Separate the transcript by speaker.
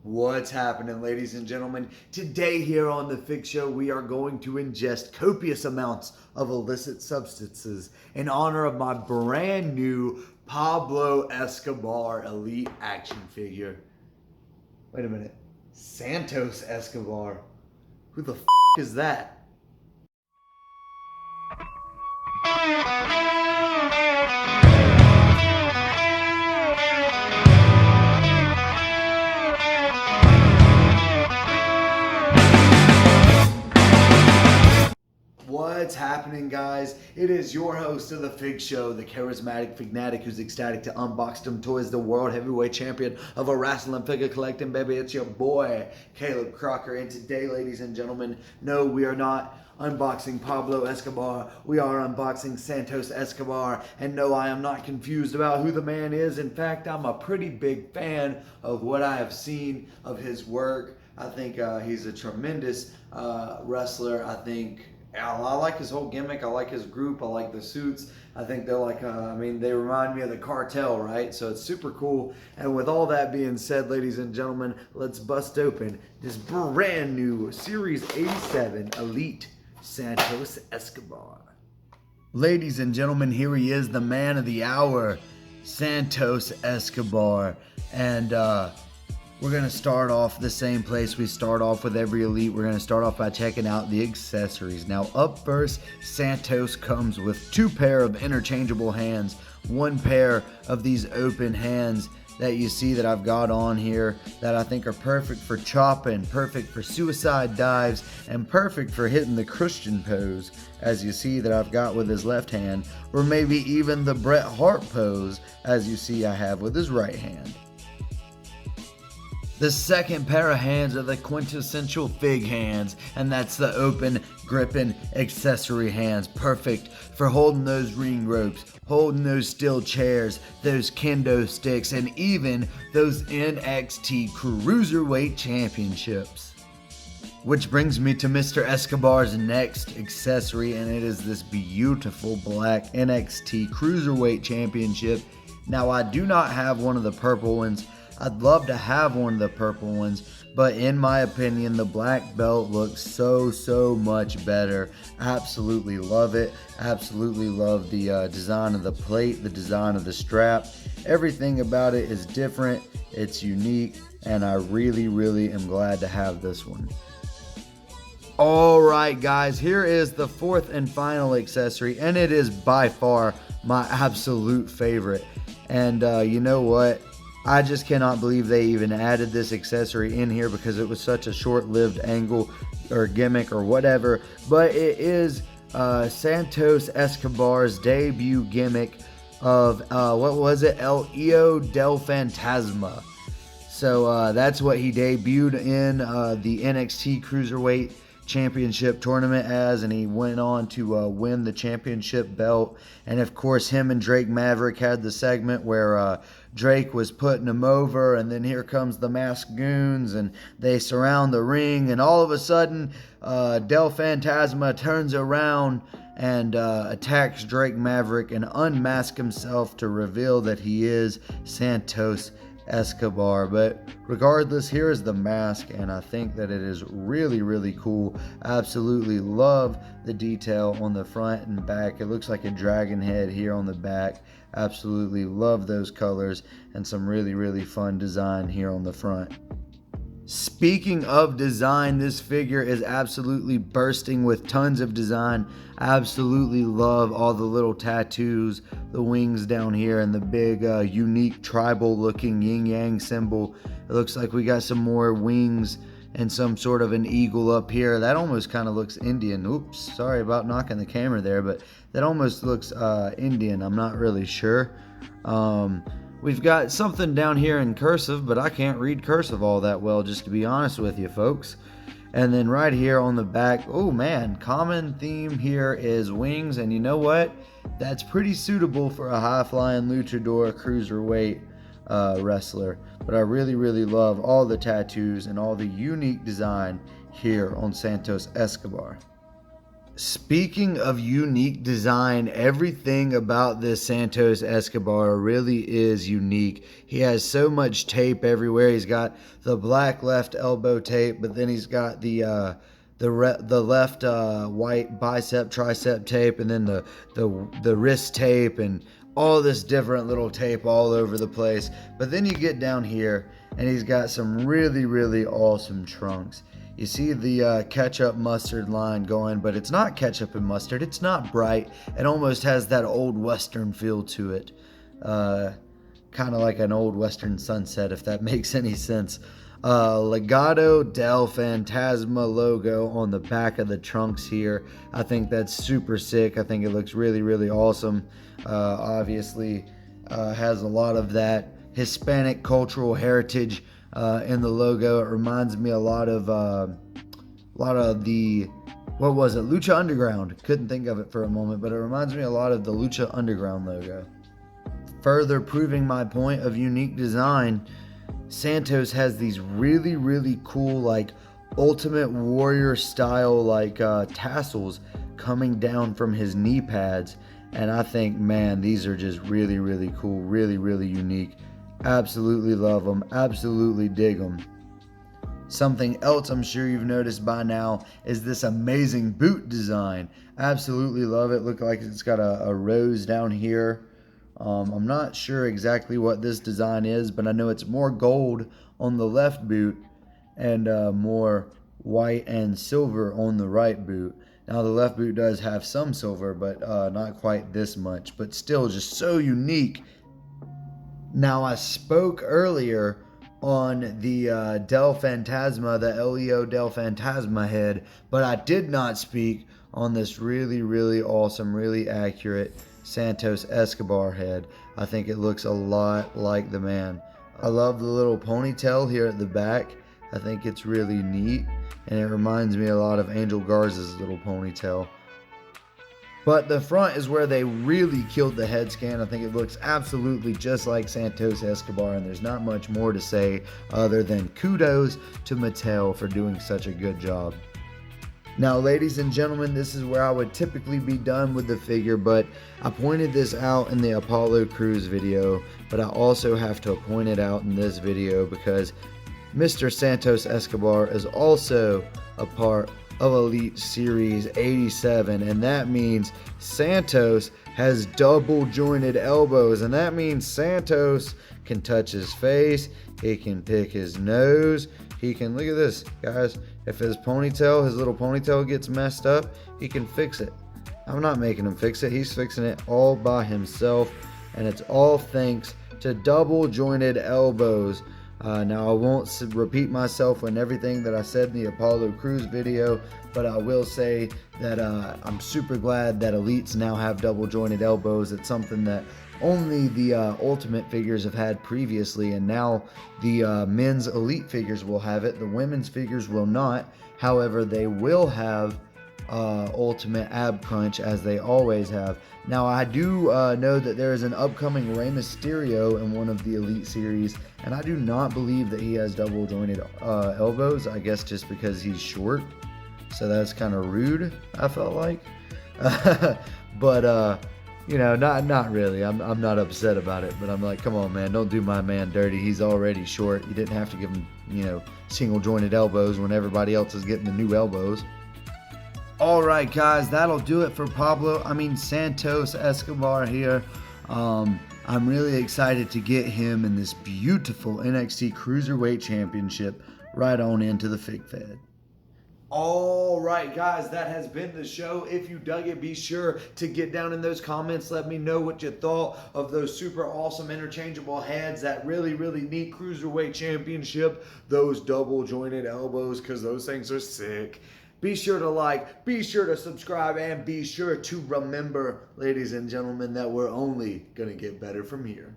Speaker 1: What's happening, ladies and gentlemen? Today, here on The Fix Show, we are going to ingest copious amounts of illicit substances in honor of my brand new Pablo Escobar Elite action figure. Wait a minute. Santos Escobar? Who the is that? What's happening, guys? It is your host of The Fig Show, the charismatic fignatic who's ecstatic to unbox them toys, the world heavyweight champion of a wrestling figure collecting, baby. It's your boy, Caleb Crocker. And today, ladies and gentlemen, no, we are not unboxing Pablo Escobar. We are unboxing Santos Escobar. And no, I am not confused about who the man is. In fact, I'm a pretty big fan of what I have seen of his work. I think he's a tremendous wrestler. I like his whole gimmick. I like his group. I like the suits. I think they're like, they remind me of the cartel, right? So it's super cool. And with all that being said, ladies and gentlemen, let's bust open this brand new Series 87 Elite Santos Escobar. Ladies and gentlemen, here he is, the man of the hour, Santos Escobar. And, we're going to start off the same place we start off with every Elite. We're going to start off by checking out the accessories. Now, up first, Santos comes with 2 pair of interchangeable hands, 1 pair of these open hands that you see that I've got on here that I think are perfect for chopping, perfect for suicide dives, and perfect for hitting the Christian pose, as you see that I've got with his left hand, or maybe even the Bret Hart pose, as you see I have with his right hand. The second pair of hands are the quintessential fig hands, and that's the open, gripping accessory hands. Perfect for holding those ring ropes, holding those steel chairs, those kendo sticks, and even those NXT Cruiserweight Championships. Which brings me to Mr. Escobar's next accessory, and it is this beautiful black NXT Cruiserweight Championship. Now, I do not have one of the purple ones. I'd love to have one of the purple ones, but in my opinion, the black belt looks so much better. Absolutely love it. Absolutely love the design of the plate, the design of the strap. Everything about it is different. It's unique, and I really am glad to have this one. Alright guys, here is the 4th and final accessory, and it is by far my absolute favorite. And you know what? I just cannot believe they even added this accessory in here because it was such a short-lived angle or gimmick or whatever. But it is Santos Escobar's debut gimmick of, what was it? El Hijo del Fantasma. So that's what he debuted in the NXT Cruiserweight Championship tournament as, and he went on to win the championship belt. And of course, him and Drake Maverick had the segment where Drake was putting him over, and then here comes the masked goons, and they surround the ring, and all of a sudden Del Fantasma turns around and attacks Drake Maverick and unmasks himself to reveal that he is Santos Escobar. But regardless, here is the mask, and I think that it is really cool. Absolutely love the detail on the front and back. It looks like a dragon head here on the back. Absolutely love those colors, and some really fun design here on the front. Speaking of design, this figure is absolutely bursting with tons of design. Absolutely love all the little tattoos, the wings down here, and the big unique tribal looking yin yang symbol. It looks like we got some more wings and some sort of an eagle up here. That almost kind of looks Indian. Oops, sorry about knocking the camera there, but that almost looks Indian. I'm not really sure. We've got something down here in cursive, but I can't read cursive all that well, just to be honest with you folks. And then right here on the back, oh man, common theme here is wings, and you know what? That's pretty suitable for a high-flying luchador cruiserweight wrestler. But I really love all the tattoos and all the unique design here on Santos Escobar. Speaking of unique design, everything about this Santos Escobar really is unique. He has so much tape everywhere. He's got the black left elbow tape, but then he's got the left white bicep tricep tape, and then the wrist tape, and all this different little tape all over the place. But then you get down here, and he's got some really awesome trunks. You see the ketchup mustard line going, but it's not ketchup and mustard. It's not bright. It almost has that old Western feel to it. Kind of like an old Western sunset, if that makes any sense. Legado del Fantasma logo on the back of the trunks here. I think that's super sick. I think it looks really awesome. Obviously, has a lot of that Hispanic cultural heritage in the logo. It reminds me a lot of the, what was it, Lucha Underground. Couldn't think of it for a moment, but it reminds me a lot of the Lucha Underground logo. Further proving my point of unique design, Santos has these really cool, like Ultimate Warrior style, like tassels coming down from his knee pads, and I think, man, these are just really cool, really unique. Absolutely love them, absolutely dig them. Something else I'm sure you've noticed by now is this amazing boot design. Absolutely love it. Look like it's got a rose down here. I'm not sure exactly what this design is, but I know it's more gold on the left boot and more white and silver on the right boot. Now the left boot does have some silver, but not quite this much, but still just so unique. Now I spoke earlier on the Del Fantasma, the Elio Del Fantasma head, but I did not speak on this really awesome, really accurate Santos Escobar head. I think it looks a lot like the man. I love the little ponytail here at the back. I think it's really neat, and it reminds me a lot of Angel Garza's little ponytail. But the front is where they really killed the head scan. I think it looks absolutely just like Santos Escobar, and there's not much more to say other than kudos to Mattel for doing such a good job. Now, ladies and gentlemen, this is where I would typically be done with the figure, but I pointed this out in the Apollo Crews video, but I also have to point it out in this video because Mr. Santos Escobar is also a part of Elite Series 87, and that means Santos has double jointed elbows, and that means Santos can touch his face, he can pick his nose, he can, look at this, guys, if his little ponytail gets messed up, he can fix it. I'm not making him fix it, he's fixing it all by himself, and it's all thanks to double jointed elbows. Now I won't repeat myself on everything that I said in the Apollo Crews video, but I will say that I'm super glad that Elites now have double jointed elbows. It's something that only the Ultimate figures have had previously, and now the men's Elite figures will have it. The women's figures will not. However, they will have Ultimate ab crunch as they always have. Now I do know that there is an upcoming Rey Mysterio in one of the Elite series, and I do not believe that he has double jointed elbows. I guess just because he's short, so that's kind of rude, I felt like. But you know, not really. I'm not upset about it, but I'm like, come on, man, don't do my man dirty. He's already short. You didn't have to give him, you know, single jointed elbows when everybody else is getting the new elbows. Alright guys, that'll do it for Santos Escobar here. I'm really excited to get him in this beautiful NXT Cruiserweight Championship right on into the Fig Fed. Alright guys, that has been the show. If you dug it, be sure to get down in those comments. Let me know what you thought of those super awesome interchangeable heads, that really neat Cruiserweight Championship, those double jointed elbows, because those things are sick. Be sure to like, be sure to subscribe, and be sure to remember, ladies and gentlemen, that we're only going to get better from here.